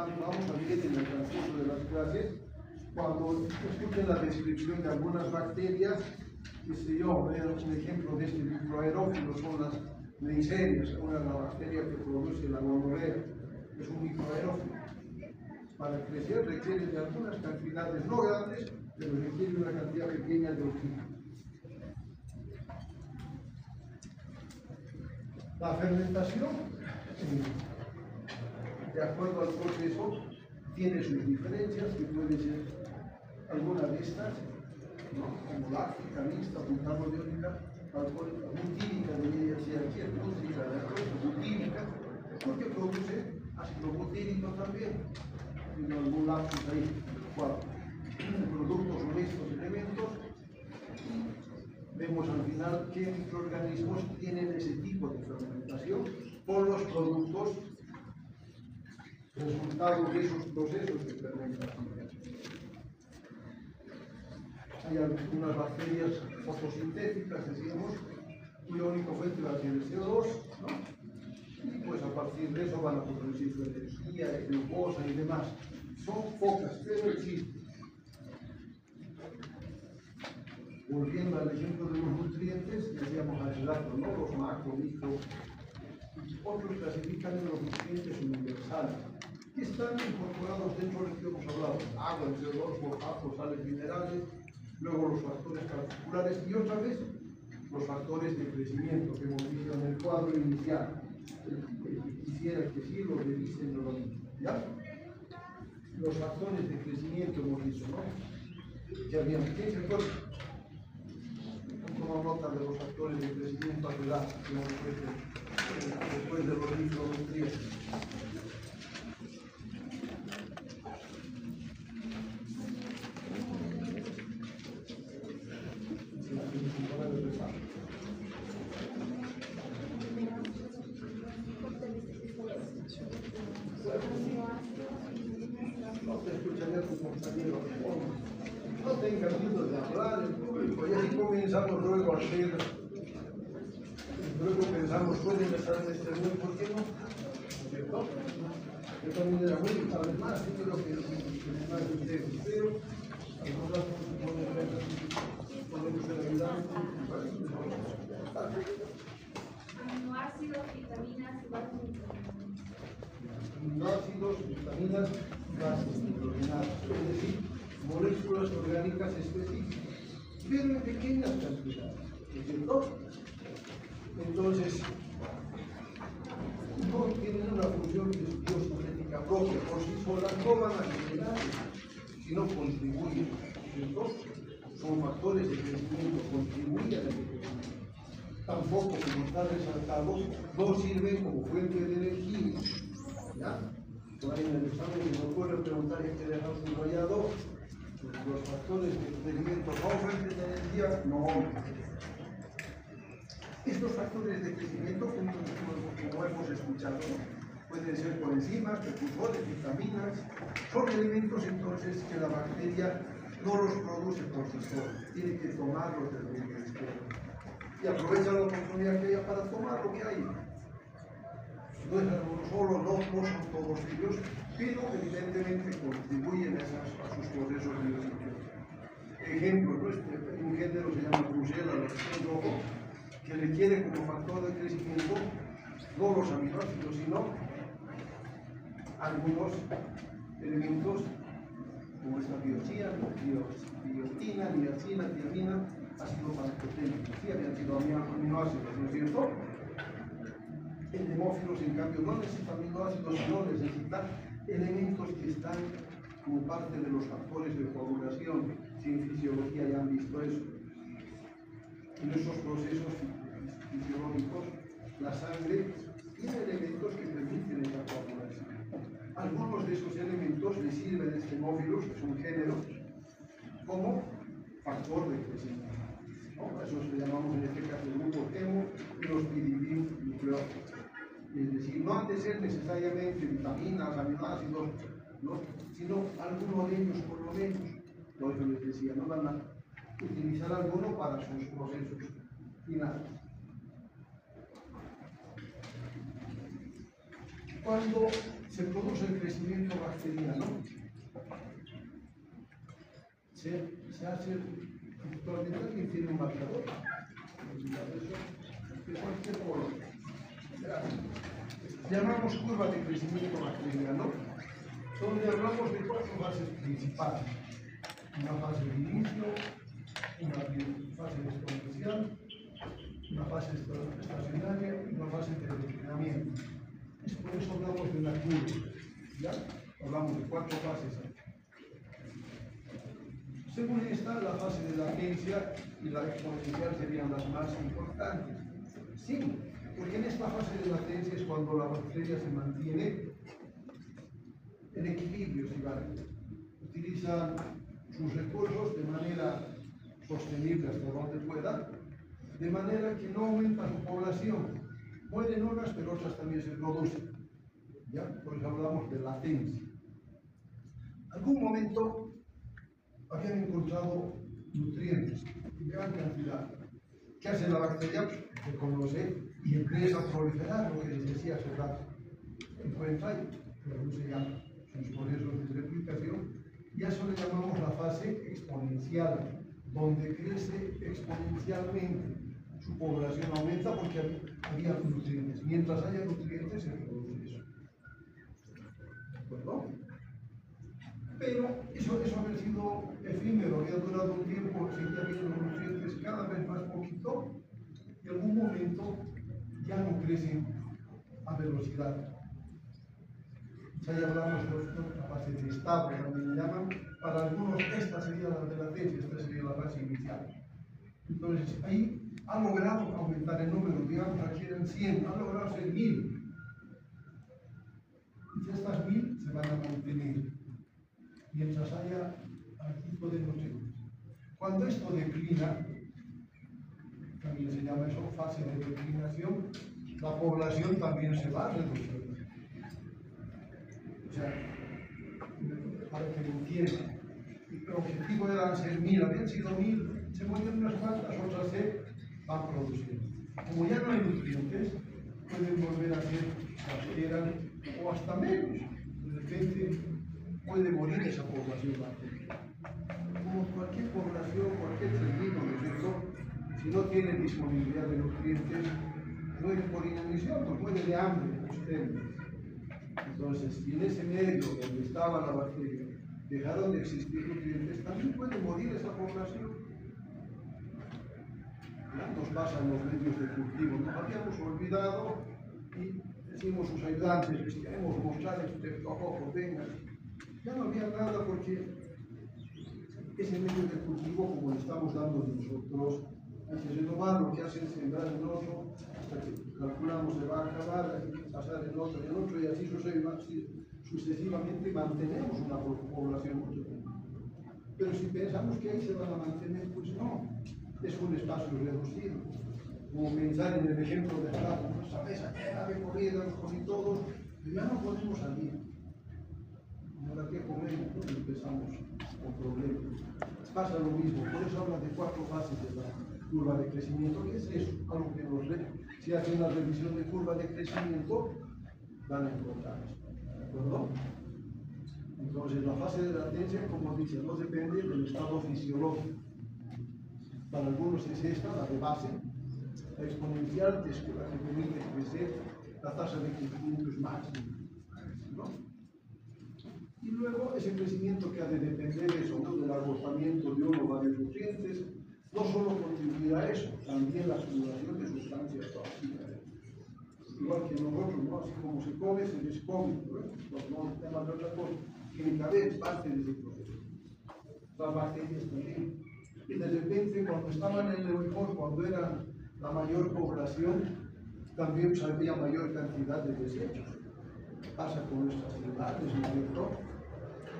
vamos a ver en el transcurso de las clases, cuando escuchen la descripción de algunas bacterias, qué sé yo, un ejemplo de este microaerófilo son las neiserias, una de las bacterias que produce la gonorrea, es un microaerófilo. Para crecer requiere de algunas cantidades no grandes, pero requiere una cantidad pequeña de oxígeno. La fermentación, de acuerdo al proceso, tiene sus diferencias, que puede ser alguna de estas, ¿no? Como láctica, mixta, butanodiónica, alcohólica, butírica, debería ser aquí, butírica, de acuerdo, butírica, porque produce ácido butírico también, tiene algún láctico ahí, productos son estos elementos. Vemos al final qué microorganismos tienen ese tipo de fermentación por los productos resultados de esos procesos de fermentación. Hay algunas bacterias fotosintéticas, decimos, cuya única fuente va a ser el CO2, ¿no? Y pues a partir de eso van a producir su energía, glucosa y demás. Son pocas, pero existen. Volviendo al ejemplo de los nutrientes, decíamos hace rato, ¿no? Los macro, micro, otros clasifican en los nutrientes universales, que están incorporados dentro de lo que hemos hablado: agua, CO2, fosfato, sales minerales, luego los factores particulares y otra vez los factores de crecimiento que hemos visto en el cuadro inicial. Quisiera que sí lo revisen, no lo mismo, ¿ya? Los factores de crecimiento hemos dicho, ¿no? Ya bien, ¿quién se acuerda? Toma nota de los factores de crecimiento acelera, después de los micronutrientes. No te escucharía tu compañero. No tengas miedo de hablar en público, y así comenzamos luego a hacer. Luego pensamos, pueden estar en este mundo, ¿por qué no? ¿Cierto? Yo también era muy, tal vez más, yo creo que más de ustedes, pero algunas podemos ser ayudados. Aminoácidos, vitaminas y bases Aminoácidos, vitaminas y bases nitrogenadas, es decir, moléculas orgánicas específicas, pero en pequeñas cantidades, ¿cierto? Entonces, no tienen una función biosintética propia, por sí solas no van a generar, sino contribuyen, ¿cierto? Son factores de crecimiento, contribuyen al crecimiento. Tampoco, como está resaltado, no sirven como fuente de energía, ¿ya? Por ahí en el examen se me ocurre preguntar en qué dejar subrayado. Los factores de crecimiento son fuentes de energía, no. Estos factores de crecimiento, como hemos escuchado, pueden ser coenzimas, precursores, vitaminas, son elementos entonces que la bacteria no los produce por sí sola, tiene que tomarlos del medio externo. Y aprovecha la oportunidad que haya para tomar lo que hay. No es uno solo, no son todos ellos, pero evidentemente contribuyen a sus procesos biológicos. Ejemplo, ¿no? Un género se llama Brucella, que requiere como factor de crecimiento no los aminoácidos, sino algunos elementos como esta biotina, niacina, tiamina, ácido pantoténico. Sí, habían sido aminoácidos, ¿no es cierto? El hemófilos, en cambio, no necesita aminoácidos, sino necesita elementos que están como parte de los factores de coagulación. Si en fisiología ya han visto eso. En esos procesos fisiológicos, la sangre tiene elementos que permiten esa coagulación. Algunos de esos elementos le sirven a este hemófilos, que es un género, como factor de crecimiento. ¿No? Eso le llamamos en este caso el grupo hemo y los piridinonucleótidos. Es decir, no han de ser necesariamente vitaminas, aminoácidos, ¿no? Sino alguno de ellos por lo menos. Por eso les decía, no van a utilizar alguno para sus procesos finales. Cuando se produce el crecimiento bacteriano, se hace, actualmente alguien tiene un marcador, de cualquier color. Llamamos curva de crecimiento bacteriano, donde hablamos de 4 fases principales: una fase de inicio, una fase exponencial, una fase estacionaria y una fase de declinamiento. Por eso hablamos de una curva, ¿ya? Hablamos de 4 fases. Según esta, la fase de latencia y la exponencial serían las más importantes. Sí, porque en esta fase de latencia es cuando la bacteria se mantiene en equilibrio, utiliza sus recursos de manera sostenible hasta donde pueda, de manera que no aumenta su población. Mueren unas, pero otras también se producen. ¿Ya? Por eso hablamos de latencia. Algún momento habían encontrado nutrientes en gran cantidad. ¿Qué hace la bacteria? Se conoce y empieza a proliferar, lo que les decía hace rato. Encuentra y produce ya sus procesos de replicación, y a eso le llamamos la fase exponencial, donde crece exponencialmente. Su población aumenta porque había nutrientes. Mientras haya nutrientes se produce eso. ¿De acuerdo? Pero eso había sido efímero, había durado un tiempo, seguía habiendo nutrientes cada vez más poquito, y en algún momento ya no crecen a velocidad. Ya hablamos de la fase de estado, también le llaman. Para algunos esta sería la de latencia, esta sería la fase inicial. Entonces ahí ha logrado aumentar el número, digamos aquí eran 100, ha logrado ser 1000. Y estas 1000 se van a mantener mientras haya algún tipo de nutrientes. Cuando esto declina, también se llama eso fase de declinación, la población también se va a reducir. O sea, para que lo entiendan, el objetivo era ser 1000, habían sido 1000, se murieron unas cuantas, otras se van produciendo. Como ya no hay nutrientes, pueden volver a ser las que eran, o hasta menos. De repente puede morir esa población bacteriana. Como cualquier población, cualquier ser vivo, ¿no es cierto? Si no tiene disponibilidad de nutrientes, muere por inanición, pues muere de hambre, ustedes. Entonces, si en ese medio donde estaba la bacteria dejaron de existir nutrientes, también puede morir esa población. Nos pasan los medios de cultivo, nos habíamos olvidado y decimos sus ayudantes, les queremos mostrar este ojo, vengan. Ya no había nada porque ese medio de cultivo, como le estamos dando nosotros, hay que renovar, lo que hacen es sembrar en otro, hasta que calculamos se va a acabar, hay que pasar en otro, y así sucesivamente mantenemos una población mucho tiempo. Pero si pensamos que ahí se van a mantener, pues no, es un espacio reducido. Como pensar en el ejemplo de Plato, ¿sabes? Ayer había comida, nos comí todos, pero ya no podemos salir. ¿Y ahora qué comemos? Pues empezamos con problemas. Pasa lo mismo, por eso habla de 4 fases de la curva de crecimiento. ¿Qué es eso? Algo que si hacen una revisión de curva de crecimiento, van a encontrar eso. ¿De acuerdo? Entonces, la fase de latencia, como dice, no depende del estado fisiológico. Para algunos es esta, la de base. La exponencial, que es la que permite crecer, la tasa de crecimiento es máxima, ¿no? Y luego ese crecimiento que ha de depender eso, ¿no? Del agotamiento de uno o varios nutrientes, no solo contribuirá a eso, también la acumulación de sustancias tóxicas. Igual que nosotros, ¿no? Así como se come, se descome, no temas de otra cosa. Tiene que haber parte de ese proceso. Las bacterias también. Y de repente, cuando estaban en el mejor, cuando era la mayor población, también había mayor cantidad de desechos. Pasa con nuestras ciudades, ¿no es cierto?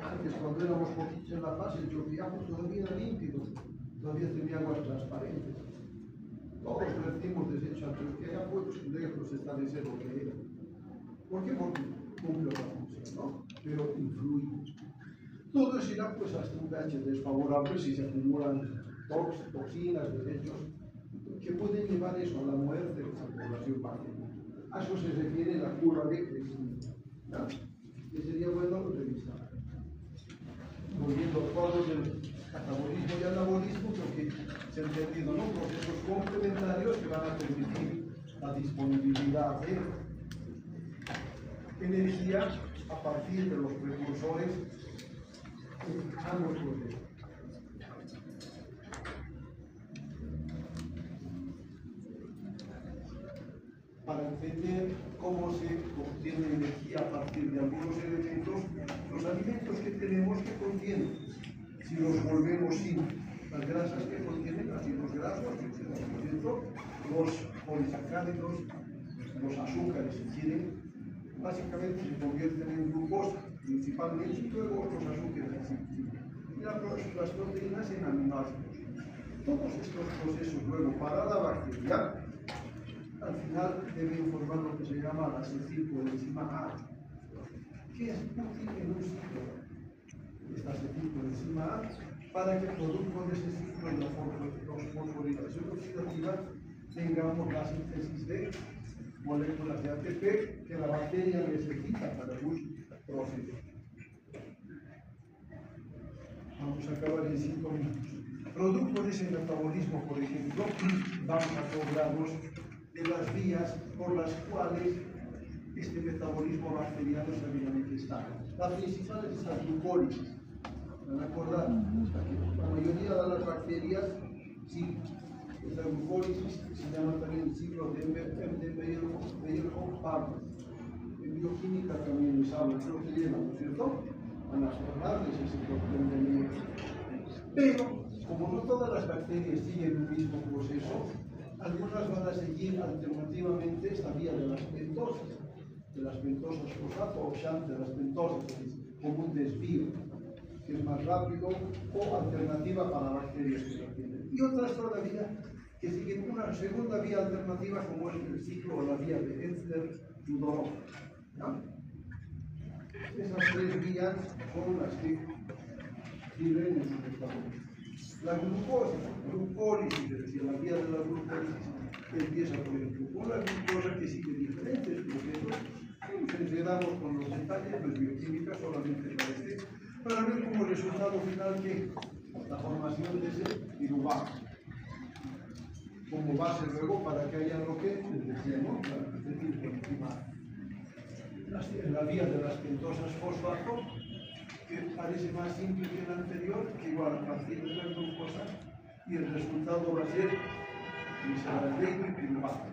Antes, cuando éramos poquitos en la fase, el Chopiapo todavía era límpido, todavía tenía aguas transparentes. Todos vertimos desechos al Chopiapo, pues lejos está de ser lo que era. ¿Por qué? Porque cumple la función, ¿no? Pero influye. Todo eso irá pues hasta un pH desfavorable si se acumulan toxinas, desechos, que pueden llevar eso a la muerte de esa población bacteriana. A eso se refiere la curva de crecimiento. Que sería bueno revisar. Volviendo a todos el catabólico. complementarios que van a permitir la disponibilidad de energía a partir de los precursores a nuestro dedo. Para entender cómo se obtiene energía a partir de algunos elementos, los alimentos que tenemos que contienen, si los volvemos sin las grasas que contienen, ácidos grasos, los polisacáridos, los azúcares, si quieren, básicamente se convierten en glucosa, principalmente, y luego los azúcares y las proteínas en aminoácidos. Todos estos procesos luego para la bacteria, al final deben formar lo que se llama la acetilcoenzima A, que es útil en un ciclo. Esta acetilcoenzima A, para que producto de ese ciclo y la fosforilación oxidativa tengamos la síntesis de moléculas de ATP que la bacteria necesita para sus procesos. Vamos a acabar en 5 minutos. Producto de ese metabolismo, por ejemplo, vamos a acordarnos de las vías por las cuales este metabolismo bacteriano se había manifestado. La principal es la glucólisis. ¿Van a acordar? La mayoría de las bacterias, sí. Esta glucólisis se llama también el ciclo de Mayer-Hoff-Parma. En bioquímica también les hablo, creo que llevan, ¿no es cierto? Van a acordarles ese ciclo de Mayer-Hoff. Pero, como no todas las bacterias siguen el mismo proceso, algunas van a seguir alternativamente esta vía de las pentosas fosfato o shunt de las pentosas, como un desvío, que es más rápido, o alternativa para bacterias que la tienen. Y otras todavía que siguen una segunda vía alternativa, como es el ciclo o la vía de Enzler-Rudolph. Esas tres vías son las que sirven en su metabolismo. La glucólisis, es decir, la vía de la glucólisis, empieza, por ejemplo, con la glucosa que sigue diferentes procesos. Si enredamos con los detalles, pues bioquímica solamente para ver como resultado final que la formación de ese piruvato como base luego para que haya lo que les decíamos, la vía de las pentosas fosfato, que parece más simple que la anterior, que igual a partir de la glucosa, y el resultado va a ser gliceradeto y piruvato.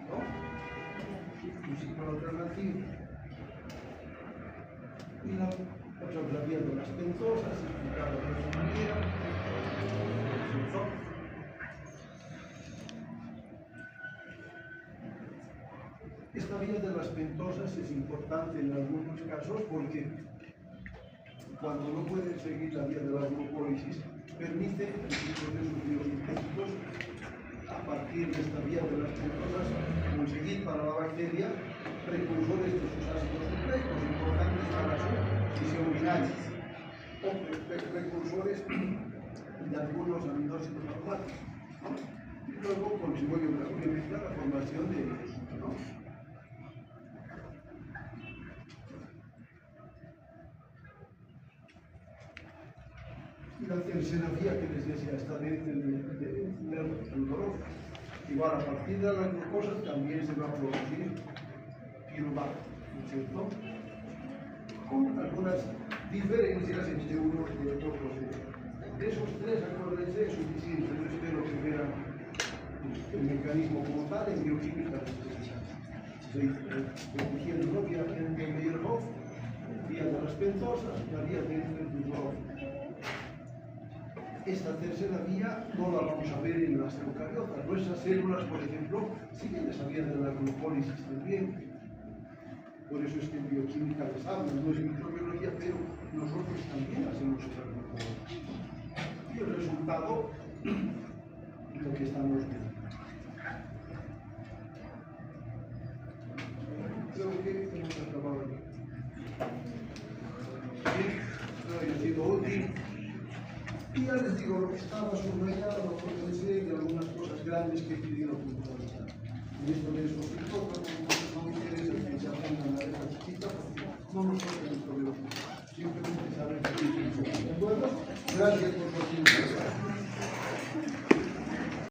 ¿No? Un ciclo alternativo. Y la otra vía de las pentosas, explicada de esta manera. Esta vía de las pentosas es importante en algunos casos porque cuando no pueden seguir la vía de la glucólisis, permite en sus procesos biosintéticos, a partir de esta vía de las pentosas, conseguir para la bacteria precursores de sus ácidos nucleicos importantes para su fisión binaria, o precursores de algunos aminoácidos aromáticos, ¿no? Y luego contribuye obviamente a la formación de ellos, ¿no? Y la tercera vía que les decía está dentro del Rudolph. Igual a partir de las glucosas también se va a producir piruvato, ¿no es cierto? Con algunas diferencias entre uno y otro proceso. De esos tres, acuérdense, es suficiente. Yo espero que vean el mecanismo como tal en bioquímica. Recogiendo vía de Mayer-Hoff, vía de las pentosas, la vía de Rudolph. Esta tercera vía no la vamos a ver en las eucariotas. Nuestras células, por ejemplo, siguen esa vía de la glucólisis también. Por eso es que en bioquímica les hablan, no es microbiología, pero nosotros también hacemos esa glucólisis. Y el resultado es lo que estamos viendo. Creo que hemos acabado aquí. Bien, espero haya sido útil. Y ya les digo, lo que estaba subrayado, lo que pensé de algunas cosas grandes que he querido puntualizar. Y esto les explico, no me interesa que se aprendan a esa chiquita, porque no nos toca el problema. Simplemente saber que ¿de acuerdo? Gracias por su atención.